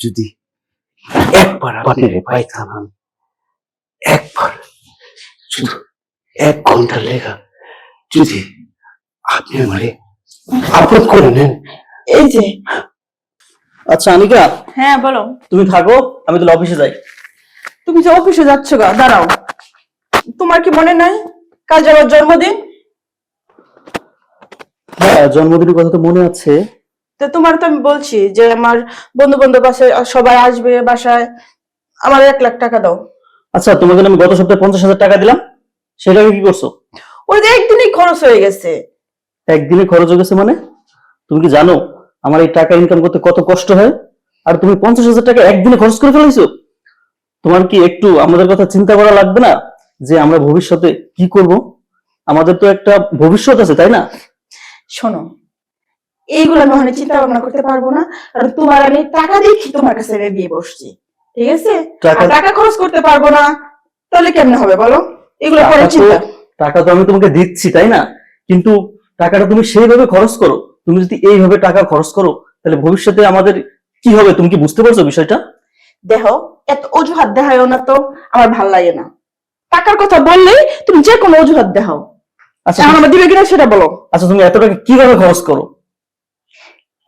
যদি একবার আপনারে পাইতাম আমি, একবার, শুধু 1 ঘন্টা লেখা যদি আপনি আমারে আপলোড করে নেন। এই যে। আচ্ছা আনিকা, হ্যাঁ বলো। তুমি থাকো, আমি তাহলে অফিসে যাই। তুমি যে অফিসে যাচ্ছ গা, দাঁড়াও। তোমার কি মনে নাই কাল আমার জন্মদিন? হ্যাঁ, জন্মদিনের কথা তো মনে আছে। তো তোমার তো আমি বলছি যে আমার বন্ধু বান্ধব বাসায় সবাই আসবে বাসায়, আমার 1 লাখ টাকা দাও। আচ্ছা, তোমাকে আমি গত সপ্তাহে 50,000 টাকা দিলাম, সেটাকে কি করছো? ওই যে একদিনই খরচ হয়ে গেছে। একদিনে খরচ হয়ে গেছে মানে? তুমি কি জানো আমার এই টাকা ইনকাম করতে কত কষ্ট হয়? আর তুমি 50,000 টাকা একদিনে খরচ করে ফেলাইছো। তোমার কি একটু আমাদের কথা চিন্তা করা লাগবে না যে আমরা ভবিষ্যতে কি করব? আমাদের তো একটা ভবিষ্যৎ আছে, তাই না? শোনো, এইগুলো আমি ওখানে চিন্তা ভাবনা করতে পারবো না, কারণ তোমার আমি টাকা দেখি তোমার কাছে আমি বিয়ে বসছি, ঠিক আছে? আর টাকা খরচ করতে পারবো না, তাহলে কেমনে হবে বলো? এগুলো পরে চিন্তা। টাকা তো আমি তোমাকে দিচ্ছি, তাই না? কিন্তু টাকাটা তুমি সেইভাবে খরচ করো। তুমি যদি এইভাবে টাকা খরচ করো তাহলে ভবিষ্যতে আমাদের কি হবে? তুমি কি বুঝতে পারছো বিষয়টা? দেখো, এত অজুহাত দেখায়ও না তো, আমার ভাল লাগে না। টাকার কথা বললেই তুমি যে কোনো অজুহাত দেখাও। আচ্ছা, এখন আমার দিবে কিনা সেটা বলো। আচ্ছা, তুমি এত টাকা কিভাবে খরচ করো?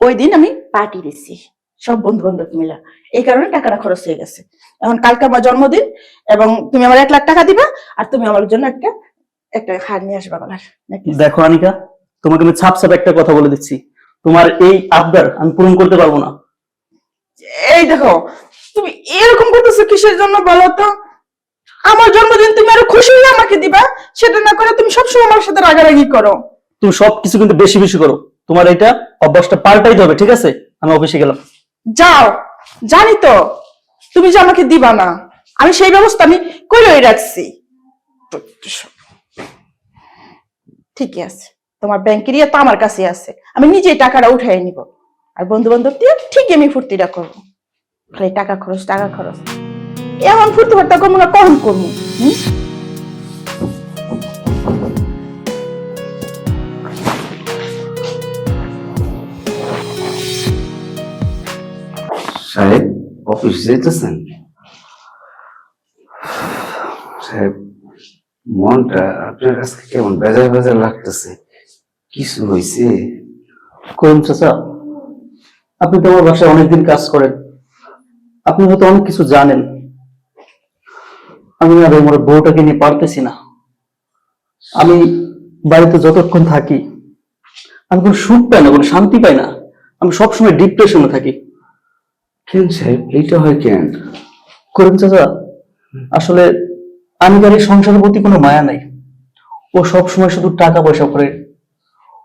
ওই দিন আমি পার্টি দিচ্ছি সব বন্ধু বান্ধব মিলে, এই কারণে টাকাটা খরচ হয়ে গেছে। এখন কালকে আমার জন্মদিন, এবং তুমি আমার 1 লাখ টাকা দিবা, আর তুমি আমার জন্য একটা একটা হার নিয়ে আসবা গলার। দেখো আনিকা, তোমাকে আমি ছাপ একটা কথা বলে দিচ্ছি, তোমার এই আবদার আমি পূরণ করতে পারবো না। এই দেখো, তুমি এরকম করতেছো কিসের জন্য বলো তো? আমার জন্মদিন তুমি আরো খুশি হয়ে আমাকে দিবা, সেটা না করে তুমি সবসময় আমার সাথে রাগারাগি করো। তুমি সবকিছু কিন্তু বেশি বেশি করো। তোমার এটা অভ্যাসটা পাল্টাইতে হবে, ঠিক আছে? আমি অফিসে গেলাম। যাও, জানি তো তুমি যে আমাকে দিবা না, আমি সেই ব্যবস্থা আমি করেই রাখছি। ঠিকই আছে, তোমার ব্যাংকের ইয়ে তো আমার কাছে আছে, আমি নিজেই টাকাটা উঠাই নিব, আর বন্ধু বান্ধব দিয়ে ঠিকই আমি ফুর্তিটা করবো। খালি টাকা খরচ টাকা খরচ, এমন ফুর্তি ফার্তা করবো না, কখন করবো? সাহেব, অফিস যেতেছেন? সাহেব, মনটা আপনার কাছে কেমন বেজার বেজার লাগতেছে, কিছু হয়েছে? করিম চাচা, আপনি তো আমার বাসায় অনেকদিন কাজ করেন, আপনি হয়তো অনেক কিছু জানেন। আমি আর আমার বউটাকে নিয়ে পারতেছি না। আমি বাড়িতে যতক্ষণ থাকি আমি কোনো সুখ পাই না, কোনো শান্তি পাই না। আমি সবসময় ডিপ্রেশনে থাকি। কেন সাহেব, এইটা হয় কেন? করিম চাচা, আসলে আমি তার এই সংসারের প্রতি কোনো মায়া নাই। ও সবসময় শুধু টাকা পয়সা করে।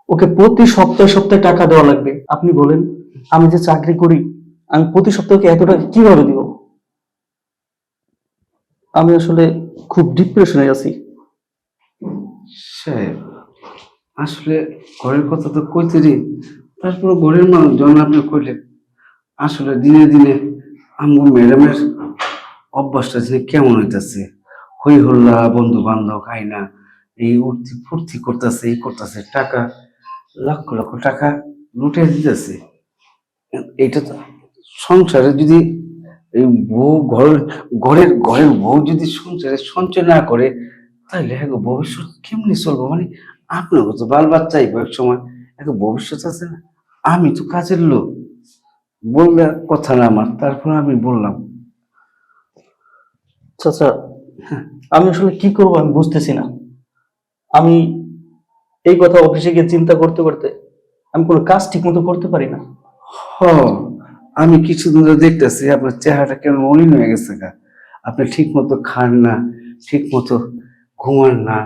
ওকে প্রতি সপ্তাহে সপ্তাহে টাকা দেওয়া লাগবে। আপনি বলেন, আমি যে চাকরি করি, আমি প্রতি সপ্তাহে এত টাকা কিভাবে দিব? আমি আসলে খুব ডিপ্রেশনে আছি। সাহেব, আসলে ঘরের কথা তো কইতে দিন, তারপর ঘরের মানুষজন আপনি কইলেন। আসলে দিনে দিনে আমগো ম্যাডামের অভ্যাসটা যে কেমন হইতাছে, হই হল্লা, বন্ধু বান্ধব খাইনা, এই উঠতি ফুর্তি করতেছে, এই করতেছে, টাকা লক্ষ লক্ষ টাকা লুটে দিতেছে। এইটা তো সংসারে যদি এই বউ ঘরের ঘরের বউ যদি সংসারে সঞ্চয় না করে, তাহলে হ্যাঁ ভবিষ্যৎ কেমনি চলবো? মানে আপনাকে তো বাল বাচ্চাই এক সময়, একটা ভবিষ্যৎ আছে না? আমি তো কাজের লোক, বললে কথা না আমার, তারপর আমি বললাম। চাচা, আমি আসলে কি করবো আমি বুঝতেছি না। আমি এই কথা অফিসে গিয়ে চিন্তা করতে করতে আমি কোনো কাজ ঠিক মতো করতে পারি না। হ, আমি কিছুদিন ধরে দেখতেছি আপনার চেহারাটা কেমন মলিন হয়ে গেছে গা। আপনি ঠিক মতো খান না, ঠিক মতো ঘুমান না,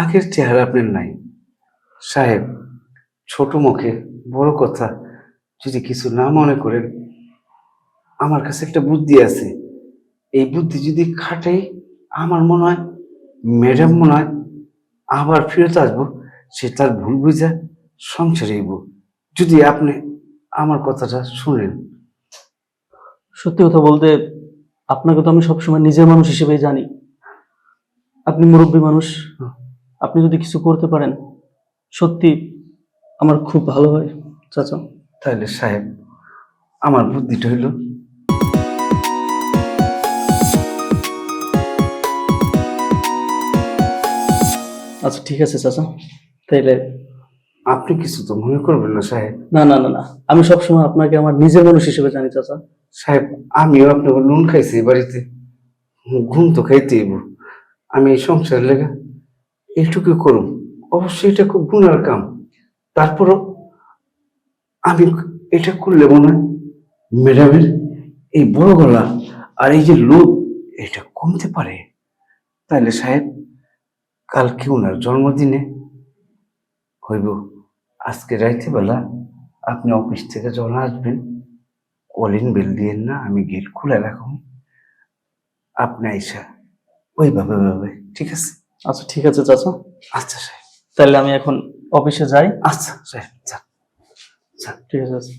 আগের চেহারা আপনার নাই। সাহেব, ছোট মুখে বড় কথা, যদি কিছু না মনে করেন, আমার কাছে একটা বুদ্ধি আছে। এই বুদ্ধি যদি খাটাই, আমার মনে হয় ম্যাডাম মনে হয় আবার ফেরত আসবো, সে তার ভুল বুঝা সংসারে আইব, যদি আপনি আমার কথাটা শুনেন। সত্যি কথা বলতে, আপনাকে তো আমি সবসময় নিজের মানুষ হিসেবেই জানি। আপনি মুরব্বী মানুষ, আপনি যদি কিছু করতে পারেন সত্যি আমার খুব ভালো হয় চাচা। তাহলে সাহেব, আমার বুদ্ধিটা হইলো আচ্ছা ঠিক আছে চাচা, তাইলে আপনি কিছু তো মনে করবেন না সাহেব। না না না না, আমি সবসময় আপনাকে আমার নিজের মানুষ হিসেবে জানি চাচা। সাহেব আমিও আপনাকে নুন খাইছি এই বাড়িতে, ঘুম তো খাইতেই হইব। আমি এই সংসার লেগে এইটুকু করুম, অবশ্যই এটা খুব গুণের কাম। তারপরও আমি এটা করলে মনে হয় ম্যাডামের এই বড় গলা আর এই যে লোভ এটা কমতে পারে। তাইলে সাহেব কালকে ওনার জন্মদিনে হইব, আজকে রাইতে বেলা আপনি অফিস থেকে যখন আসবেন কলিং বেল দিয়েন না, আমি গেট খুলে রাখুন, আপনি আইসা ওইভাবে ভাবে, ঠিক আছে? আচ্ছা ঠিক আছে চাচা, আচ্ছা সাহেব। তাহলে আমি এখন অফিসে যাই। আচ্ছা সাহেব, যান যান। ঠিক আছে চাচা।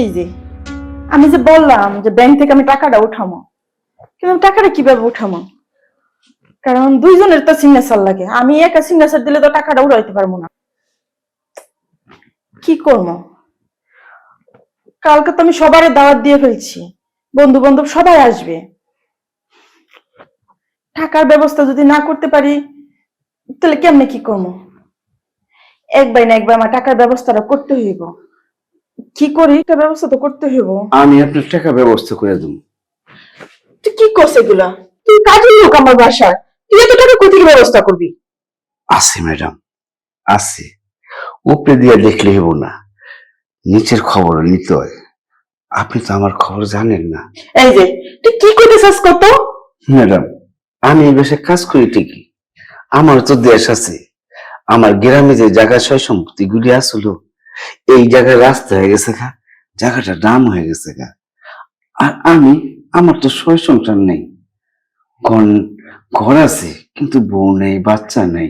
এই যে আমি যে বললাম যে ব্যাংক থেকে আমি টাকাটা উঠামো, কিন্তু আমি টাকাটা কিভাবে উঠামো? কারণ দুইজনের তো সিগনেচার লাগে, আমি একা সিগনেচার দিলে তো টাকাটা উড়াইতে পারবো না। কি করবো? কালকে তো আমি সবারই দাওয়াত দিয়ে ফেলছি, বন্ধু বান্ধব সবাই আসবে। টাকার ব্যবস্থা যদি না করতে পারি তাহলে কেমনে কি করবো? একবার না একবার আমার টাকার ব্যবস্থাটা করতে হইব। কি করি? একটা ব্যবস্থা তো করতে হইব। আমি আপনার টাকা ব্যবস্থা করে দেবো। তুই কি করছে এগুলা? তুই কাজের লোক আমার বাসার, তুই এত টাকা কোথেকে ব্যবস্থা করবি? আছে ম্যাডাম, আছে। উপরে দিয়ে দেখলে হইব না, নিচের খবর নিতে হয়। আপনি তো আমার খবর জানেন না। এই যে তুই কি করতে চাস কত? ম্যাডাম আমি এই বেশে কাজ করি ঠিকই, আমার তো দেশ আছে। আমার গ্রামে যে জায়গা সয় সম্পত্তি গুলি আসলো, এই জায়গায় রাস্তা হয়ে গেছে গা, জায়গাটা দাম হয়ে গেছে গা। আর আমার তো সয় সংসার নেই, ঘর আছে কিন্তু বউ নেই, বাচ্চা নেই।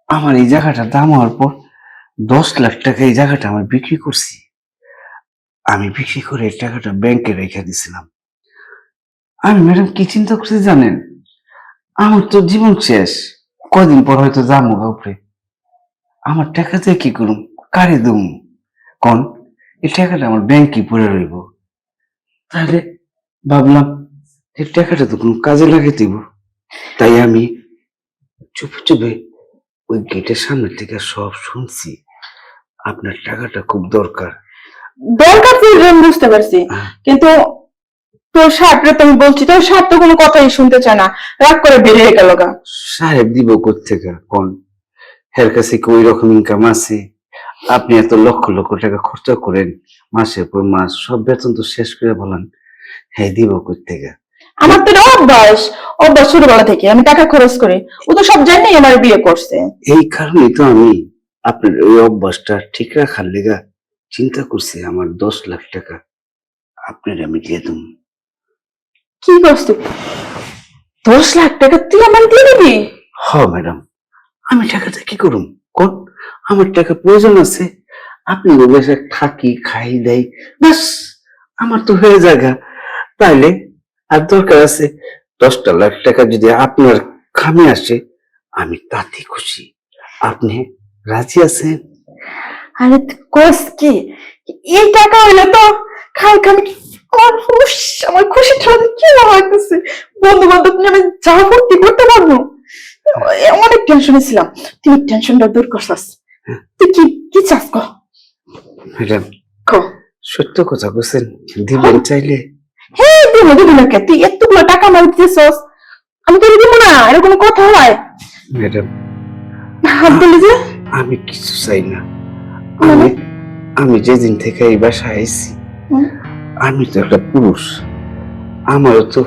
আমার এই জায়গাটা দাম হওয়ার পর 10 লাখ টাকা এই জায়গাটা আমার বিক্রি করছি। আমি বিক্রি করে এই টাকাটা ব্যাংকে রেখে দিছিলাম। আমি ম্যাডাম কি চিন্তা করছি জানেন, আমার তো জীবন শেষ, কয়দিন পর হয়তো যাবো কাউকে। আমার টাকা দিয়ে কি করুম, কারে দুম কোন? এই টাকাটা আমার ব্যাংকে পড়ে রইব। তাহলে ভাবলাম এই টাকাটা তো কোনো কাজে লাগিয়ে দিব। তাই আমি চুপে চুপে ওই গেটের সামনে থেকে সব শুনছি, আপনার টাকাটা খুব দরকার। দরকার তুই আমি বুঝতে পারছি, কিন্তু তোর সাহেবরে তো আমি বলছি, তোর সাহেব তো কোনো কথাই শুনতে চায় না, রাগ করে বেরিয়ে গেল গা। সাহেব দিব কোত্থেকে কোন? এর কাছে কি ওই রকম ইনকাম আছে? আপনি এত লক্ষ লক্ষ টাকা খরচা করেন, মাসের পর মাস সব বেতন তো শেষ করে বলেন, হ্যাঁ দিব কোত্থেকে? আমার তো এটা অভ্যাস, অভ্যাস ছোটবেলা থেকে আমি টাকা খরচ করি। ও তো সব জানেই আমার বিয়ে করছে। এই কারণেই তো আমি আপনার ওই অভ্যাসটা ঠিক রাখার লেগা চিন্তা করছি, আমার 10 লাখ টাকা আপনার আমি দিয়ে দেব। কি করছ তুই? 10 লাখ টাকা তুই আমার দিয়ে দিবি? হ ম্যাডাম, আমি টাকাটা কি করুম কোন? আমার টাকা প্রয়োজন আছে, আপনি বেশে থাকি খাই দেয়, ব্যাস আমার তো হয়ে জায়গা। তাইলে আর দরকার আছে 10 লাখ টাকা যদি আপনার খামে আসে, আমি তাতে খুশি। আপনি রাজি আছেন? আরে কোস কি, এই টাকা হইলে তো কালকে আমি আমার খুশি ঠান্ডা কি লাগতেছে, বন্ধু বান্ধব নিয়ে আমি যা ভর্তি করতে পারবো। অনেক টেনশনে ছিলাম, তুই টেনশনটা দূর করছিস। তুই কি কি চাস ক? ম্যাডাম ক সত্য কথা বলছেন, দিবেন চাইলে? হ্যাঁ দিব দিব না কে? তুই এতগুলো টাকা আমার দিতেছস, আমি তোর দিব না? এর কোনো কথা হয়? ম্যাডাম হাত দিলি যে? আমি কিছু চাই না। আমি যেদিন থেকে এই বাসায় আইছি, আমি তো একটা পুরুষ, আমারও তো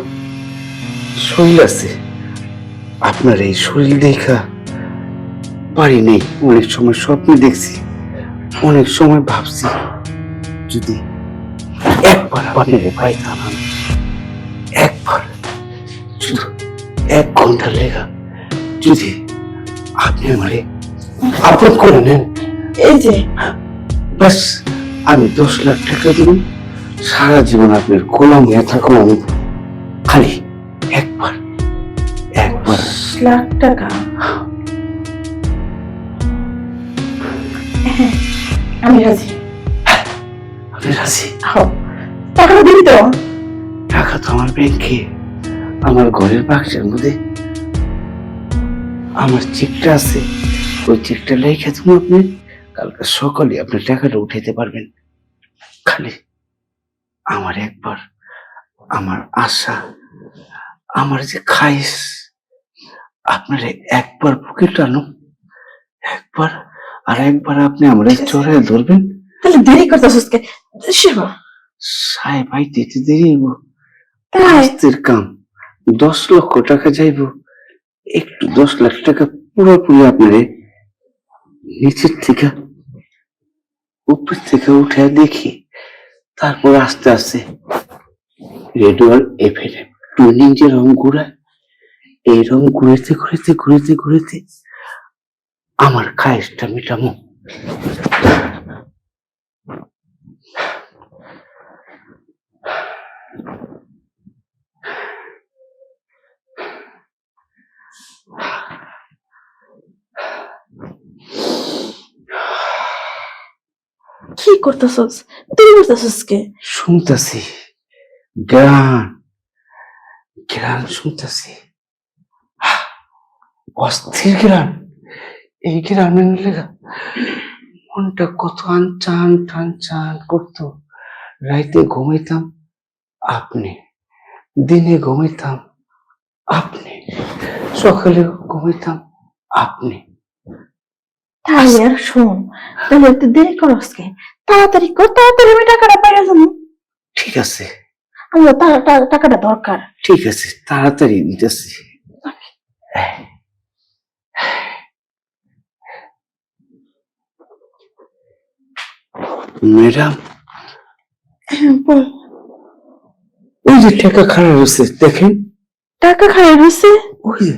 শরীর আছে। আপনার এই শরীর দেখা পারি নেই। অনেক সময় স্বপ্ন দেখছি, অনেক সময় ভাবছি যদি একবার আপনার পাইতাম, একবার শুধু 1 ঘন্টা লেগা যদি আপনি আমারে আপন করে নেন, এই যে ব্যাস আমি 10 লাখ টাকা দিব। সারা জীবন আপনার গোলাম হয়ে থাকুন আমি। খালি একবার একবার 10 লাখ টাকা? হ্যাঁ, আমি রাজি। আপনি রাজি? হও, টাকাটা দিবি তো? টাকা তো আমার ব্যাংকে, আমার ঘরের বাক্সের মধ্যে আমার চেকটা আছে। ওই চেকটা লেখা তুমি আপনি কালকে সকালে আপনার টাকাটা উঠাইতে পারবেন। খালি আমার একবার, আমার আশা, আমার যে খাইস, আপনার একবার বুকে টানো, একবার আর একবার আপনি আমার চড়াই ধরবেন। তাহলে দেরি করতেছিস কে? সেবা সাহেব ভাই দিতে দেরি হইব, তাই? আস্তের কাম। 10 লক্ষ টাকা যাইব, একটু 10 লাখ টাকা পুরোপুরি আপনারে নিচের থেকে উপর থেকে উঠে দেখি, তারপর আস্তে আস্তে রেডিওর এফএম টুনিং যে রং ঘুরায়, এই রং ঘুরেতে ঘুরেতে ঘুরেতে ঘুরেতে আমার খায়েসটা মিটামো। কি করতেছিস? তুই করতেছিস কে? শুনতেছি গান, গান শুনতেছি, অস্থির গান। এই গ্রামের লেগা মনটা কত আনচান টানচান করতো। রাইতে ঘুমাইতাম আপনি, দিনে ঘুমাইতাম আপনি, সকালে ঘুমাইতাম আপনি। তাহলে আর শোন, তাহলে তুই দেরি করস কে? তাড়াতাড়ি কর, তাড়াতাড়ি আমি টাকাটা পাইয়া যাবো। ঠিক আছে, আমার টাকাটা দরকার। ঠিক আছে, তাড়াতাড়ি দিতেছি। ম্যাডাম, বল। ওই যে টাকা খারাপ হয়েছে দেখেন, টাকা খাইয়ে রয়েছে? ওই যে।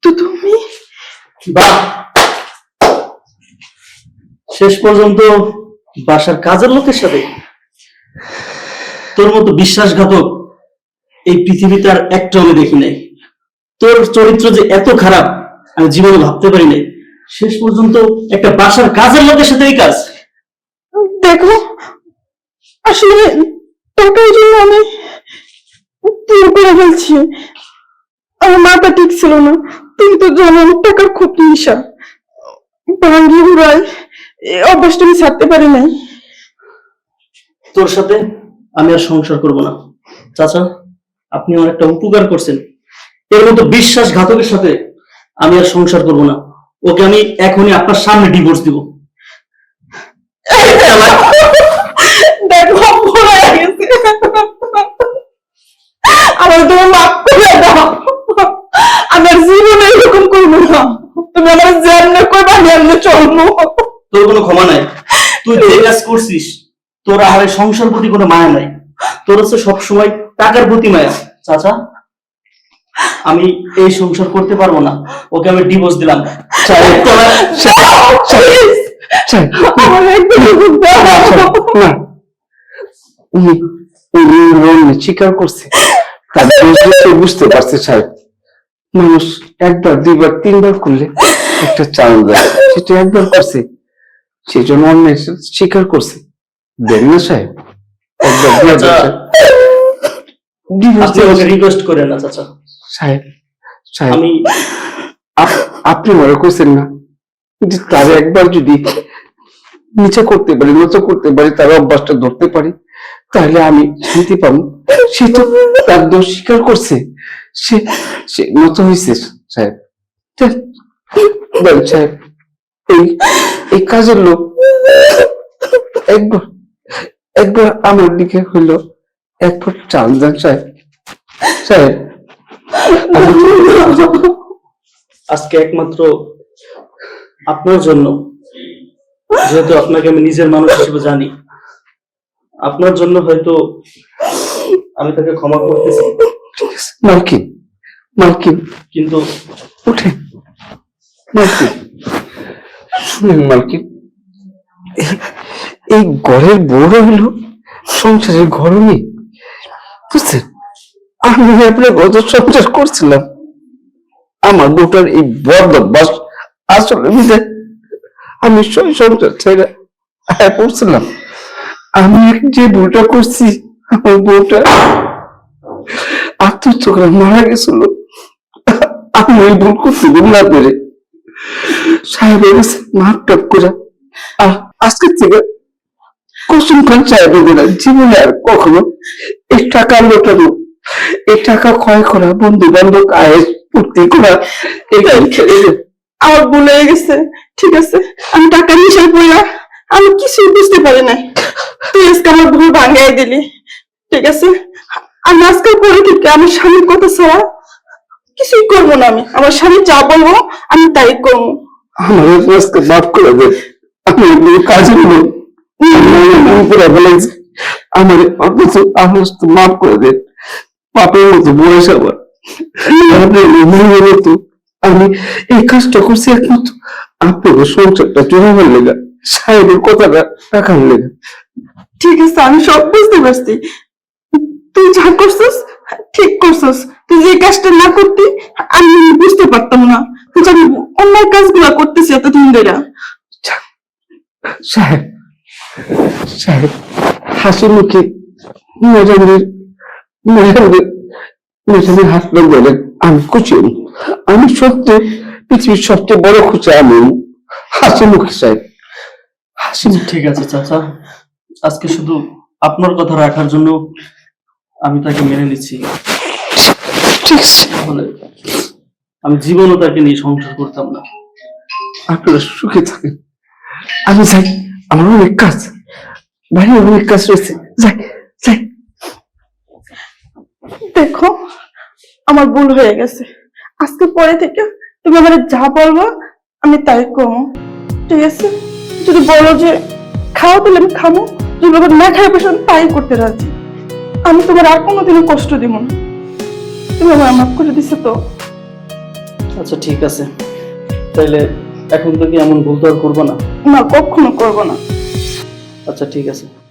তো তুমি বাহ, শেষ পর্যন্ত বাসার কাজের লোকের সাথে তোর মতো বিশ্বাসঘাতক এই পৃথিবীতে আর একটা আমি দেখি নাই। তোর চরিত্র যে এত খারাপ আমি জীবনে ভাবতে পারি নাই। শেষ পর্যন্ত একটা বাসার কাজের লোকের সাথে এই কাজ। দেখো, আসলে টাকার জন্য আমি তিন করে ফেলছি। আমার মাথা ঠিক ছিল না। তুমি তো জানো আমার টাকার খুব নেশা, ভাঙ্গি উড়াই, এই অভ্যাসটা আমি ছাড়তে পারি নাই। তোর সাথে আমি আর সংসার করব না। চাচা, আপনি আমার একটা উপকার করছেন। এর মতো বিশ্বাসঘাতকের সাথে আমি আর সংসার করব না। ওকে আমি এখনই আপনার সামনে ডিভোর্স দিব। দেখো, ভুল হয়ে গেছে। আমার তুমি মাফ করে দাও। আমার জীবনে এরকম করবো না। তুমি আমার যেমন করবে আমি এমনি চলবো। তোর কোনো ক্ষমা নাই। তুই যে কাজ করছিস, তোর আর এই সংসার প্রতি কোনো মায়া নাই। তোর হচ্ছে সবসময় টাকার প্রতি মায়া। চাচা, আমি এই সংসার করতে পারবো না। ওকে আমি ডিভোর্স দিলাম। আমার একদম না, উনি উনি রোল স্বীকার করছে, তার দোষ সে বুঝতে পারছে সাহেব। মানুষ একবার দুইবার তিনবার করলে একটা চাল দেয়, সেটা একবার করছে, সেই জন্য অন্যায় স্বীকার করছে। দেন না সাহেব, একবার দিয়ে চাচা, দেন। ডিভোর্স আপনি ওকে রিকোয়েস্ট করেন না চাচা। সাহেব, সাহেব আমি আপনি মনে করছেন না যে তার একবার যদি নিচে করতে পারি, নোচা করতে পারি, তার অভ্যাসটা ধরতে পারি, তাহলে আমি শান্তি পাবো। সে তো তার দোষ স্বীকার করছে, সে সে নত হয়েছে সাহেব। দেন সাহেব, এই এই কাজের লোক একবার একবার আমার দিকে হইলো একবার চাল দেন সাহেব। সাহেব, আজকে একমাত্র আপনার জন্য, যেহেতু আপনাকে আমি নিজের মানুষ হিসেবে জানি, আপনার জন্য হয়তো আমি তাকে ক্ষমা করতেছি। মালকিন, মালকিন কিন্তু উঠে, মালকিন শুনেন, মালকিন এই ঘরের বড় হইলো সংসারের ঘর নেই, বুঝছেন? আমি আপনার গত সংসার করছিলাম, আমার বউটার এই বদ অভ্যাস আসলে বুঝে আমি সংসার ছেড়ে পড়ছিলাম। আমি যে ভুলটা করছি, আমার বউটা আত্মহত্যা করে মারা গেছিল। আমি ওই ভুল করতে না পেরে সাহেবের কাছে মাপ টাপ করে আর আজকের থেকে কসম খান সাহেবের দিলাম জীবনে আর কখনো এই টাকা লোটানো, এই টাকা ক্ষয় করা, বন্ধু বান্ধব আয়ের পূর্তি করা, আমার ভুল হয়ে গেছে। ঠিক আছে, আমি টাকা নিশায় পড়া আমি কিছুই বুঝতে পারি নাই। তুই আজকে আমার ভুল ভাঙাই দিলি। ঠিক আছে, আমি আজকের পরে থেকে আমার স্বামীর কথা ছাড়া কিছুই করবো না। আমি আমার স্বামী যা বলবো আমি তাই করবো। আমার আজকে মাফ করে দেন। আমি কাজে আমার অথচ আমার মাফ করে দেন। পাপের মতো বয়স আমার, আমি এই কাজটা করছি একমাত্র আপনাদের সংসারটা চলাবার লেগা, সাহেবের কথাটা রাখার লেগা। ঠিক আছে, আমি সব বুঝতে পারছি। তুই যা করছিস ঠিক করছিস। তুই যে কাজটা না করতি আমি বুঝতে পারতাম না। তুই যে আমি অন্যায় কাজগুলা করতেছি এতদিন ধরে। সাহেব সাহেব হাসি মুখে ম্যাডামের হাত ধরেন, আমি খুশি। আমি সত্যি পৃথিবীর সবচেয়ে বড় খুশি আমি হাসি মুখে। সাহেব হাসি মুখে। ঠিক আছে চাচা, আজকে শুধু আপনার কথা রাখার জন্য আমি তাকে মেনে নিচ্ছি। ঠিক আছে, তাহলে আমি জীবনও তাকে নিয়ে সংসার করতাম না। আপনারা সুখে থাকেন। আমি যাই, আমার অনেক কাজ, বাইরে অনেক কাজ রয়েছে। যাই যাই। দেখো, আমার ভুল হয়ে গেছে। আজকে পরে থেকে তুমি আমার যা বলবো আমি তাই করবো। ঠিক আছে, যদি বলো যে খাওয়া তাহলে আমি খাবো, যদি বলো না খাই বসে আমি তাই করতে রাজি। আমি তোমার আর কোনোদিনও কষ্ট দিব না। তুমি আমার মাফ করে দিছো তো? আচ্ছা ঠিক আছে, তাইলে এখন থেকে এমন ভুল তো আর করবো না। না, কখনো করবো না। আচ্ছা ঠিক আছে।